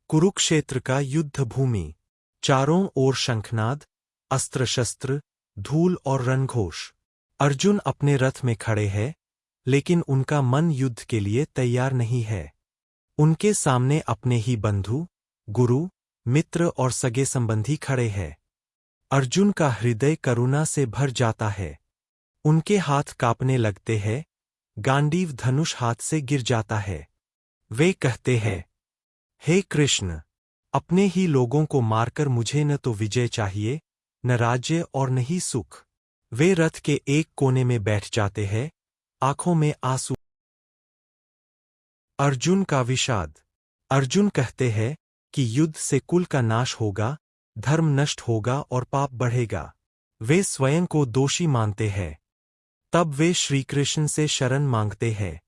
कुरुक्षेत्र का युद्ध भूमि। चारों ओर शंखनाद, अस्त्र शस्त्र, धूल और रणघोष। अर्जुन अपने रथ में खड़े हैं, लेकिन उनका मन युद्ध के लिए तैयार नहीं है। उनके सामने अपने ही बंधु, गुरु, मित्र और सगे संबंधी खड़े हैं। अर्जुन का हृदय करुणा से भर जाता है। उनके हाथ कांपने लगते हैं, गांडीव धनुष हाथ से गिर जाता है। वे कहते हैं, हे कृष्ण, अपने ही लोगों को मारकर मुझे न तो विजय चाहिए, न राज्य और न ही सुख। वे रथ के एक कोने में बैठ जाते हैं, आंखों में आंसू। अर्जुन का विषाद। अर्जुन कहते हैं कि युद्ध से कुल का नाश होगा, धर्म नष्ट होगा और पाप बढ़ेगा। वे स्वयं को दोषी मानते हैं। तब वे श्रीकृष्ण से शरण मांगते हैं।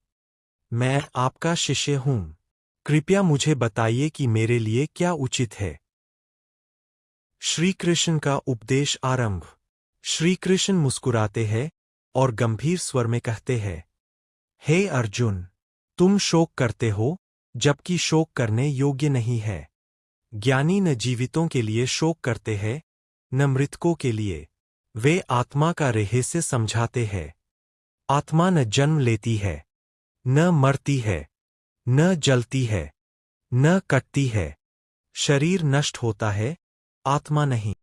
मैं आपका शिष्य हूं, कृपया मुझे बताइए कि मेरे लिए क्या उचित है। श्रीकृष्ण का उपदेश आरंभ। श्रीकृष्ण मुस्कुराते हैं और गंभीर स्वर में कहते हैं, हे अर्जुन, तुम शोक करते हो, जबकि शोक करने योग्य नहीं है। ज्ञानी न जीवितों के लिए शोक करते हैं, न मृतकों के लिए। वे आत्मा का रहस्य समझाते हैं। आत्मा न जन्म लेती है, न मरती है, न जलती है, न कटती है। शरीर नष्ट होता है, आत्मा नहीं।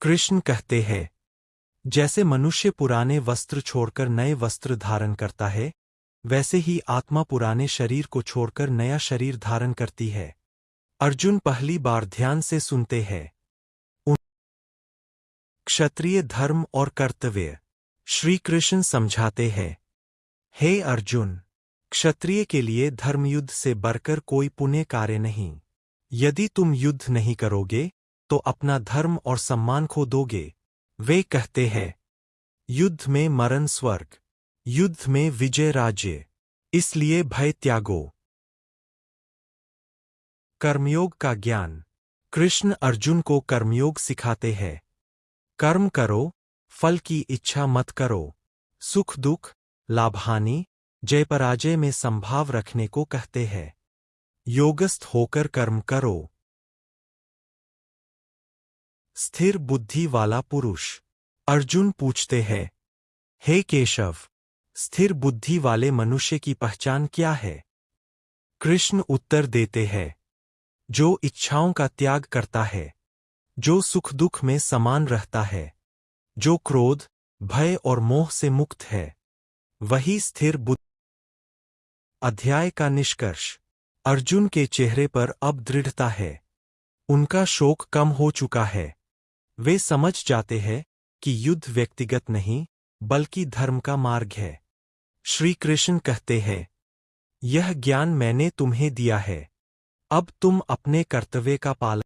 कृष्ण कहते हैं, जैसे मनुष्य पुराने वस्त्र छोड़कर नए वस्त्र धारण करता है, वैसे ही आत्मा पुराने शरीर को छोड़कर नया शरीर धारण करती है। अर्जुन पहली बार ध्यान से सुनते हैं। क्षत्रिय धर्म और कर्तव्य। श्री कृष्ण समझाते हैं, हे अर्जुन, क्षत्रिय के लिए धर्मयुद्ध से बढ़कर कोई पुण्य कार्य नहीं। यदि तुम युद्ध नहीं करोगे, तो अपना धर्म और सम्मान खो दोगे। वे कहते हैं, युद्ध में मरण स्वर्ग, युद्ध में विजय राज्य, इसलिए भय त्यागो। कर्मयोग का ज्ञान। कृष्ण अर्जुन को कर्मयोग सिखाते हैं। कर्म करो, फल की इच्छा मत करो। सुख दुख, लाभ हानि, जय पराजय में संभाव रखने को कहते हैं। योगस्थ होकर कर्म करो। स्थिर बुद्धि वाला पुरुष। अर्जुन पूछते हैं, हे केशव, स्थिर बुद्धि वाले मनुष्य की पहचान क्या है? कृष्ण उत्तर देते हैं, जो इच्छाओं का त्याग करता है, जो सुख दुख में समान रहता है, जो क्रोध, भय और मोह से मुक्त है, वही स्थिर बुद्धि। अध्याय का निष्कर्ष। अर्जुन के चेहरे पर अब दृढ़ता है। उनका शोक कम हो चुका है। वे समझ जाते हैं कि युद्ध व्यक्तिगत नहीं, बल्कि धर्म का मार्ग है। श्री कृष्ण कहते हैं, यह ज्ञान मैंने तुम्हें दिया है। अब तुम अपने कर्तव्य का पालन